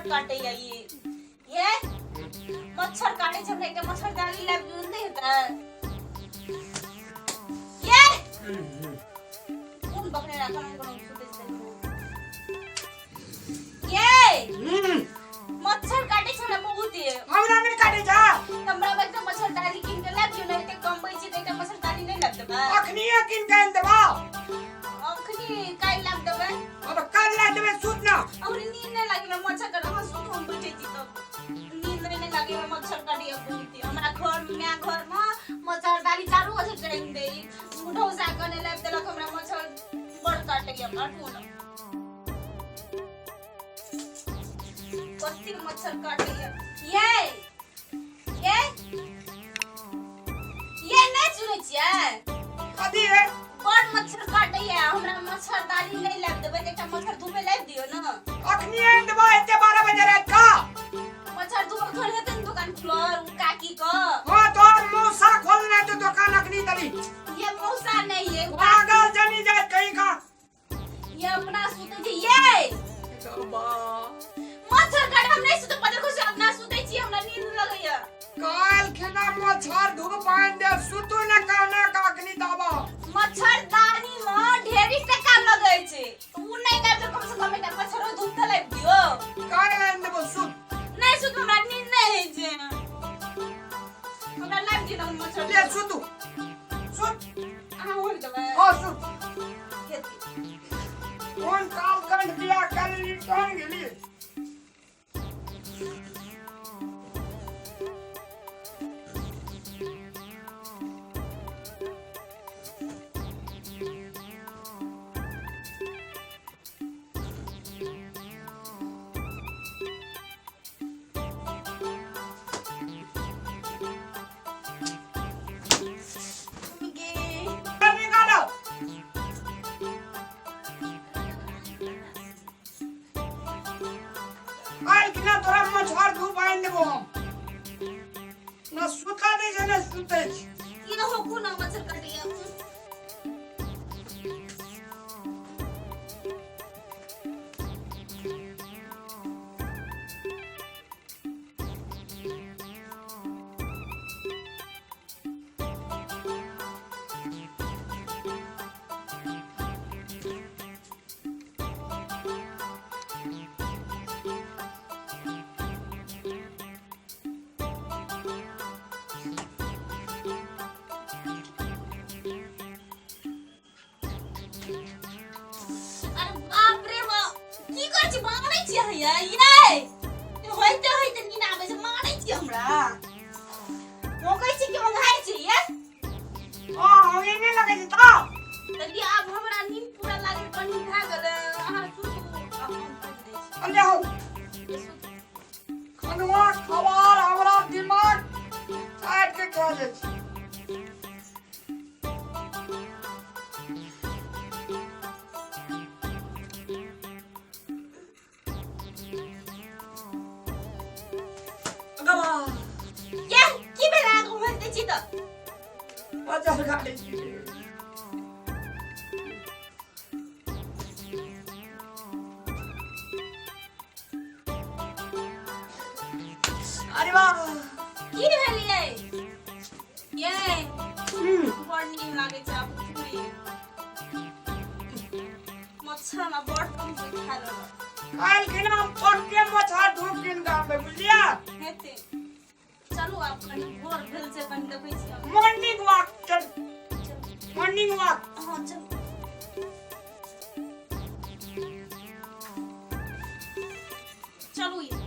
काटे ये मच्छर काटे छे हमरा के मच्छरदानी लाग नहीं होता ये कौन बकरे रखा है कोनो ये मच्छर काटे छे हमरा बहुत ही हमरा नहीं काटे जा हमरा बस मच्छरदानी किन के लाग नहीं ते कम पैसे दे के मच्छरदानी नहीं लाग देबा अखनी किन के देबा अखनी काई लाग देबा अब काल लाग देबे सूत ना और नींद नहीं लागे मच्छर काटे हम सूत हम बैठे छी तो नींद नहीं लागे मच्छर काटे बहुत हमरा घर में मच्छरदानी चालू हो छै टाइम दे मुठो सा कने लाग देलक हमरा मच्छर बड़ काटे हमरा ठोन कत्ती मच्छर काटे ये नहीं सुनै छियै कथी है बड़ मच्छर काटे हमरा मच्छरदानी नहीं लाग देबे एकटा मच्छर धूपे लाग दियो न अखनी देबा एते 12 बजे रात का मच्छर धूप खोल हेतै न दुकान खुलल काकी क हां तोर मौसा खोलने तो दुकान अखनी तली ये मौसा नहीं है पागल जनी जाए कहीं का ये अपना सुते छी ये बाबा मच्छर काटे हम नहीं सुते पता खुश अपना सुते छी हमरा नींद लगैया काल खेना मच्छर धूप पान दे सुतो न कहना का अखनी दाबा मच्छरदानी में ढेरी टका लगै छै उ नहीं कर तो कम से कम एकटा मच्छर धूप त लाग दियो काल लाइन देबो सुत नहीं सुत हमरा नींद नहीं है जे हमरा लाग दियो मच्छर ले सुतू सुत आ हो देबे हां सुत कौन काल कंड बिया कर ली टन गेली तोरा मच्छर धूप आइन देबो ना सुता दे जने सुते ये हो को ना मच्छर काटिया ये होइते होइते नींद आबै छै मारै छी हमरा मोकै छी कि मंगाइ छी ये हां होई नहीं लगे छै त तली आब हमरा नींद पूरा लागे कनी भा गेल अहाँ सुत हम सुत दै छी अल्ले हो खनवा खवार हमरा दिमाग काट के खा दे छै मच्छर काटे अरे वाह की भेलियै ये बड़ नींद लागे छै आब उठबै मच्छर ना बड़ कम से खा लेला काल केना पक्के मच्छर धूप किन गाम में बुझलिया हेते चलू आप कनी भोर भेल से कनी देखै छी मॉर्निंग वॉक चल मॉर्निंग वॉक हां चल चलू ये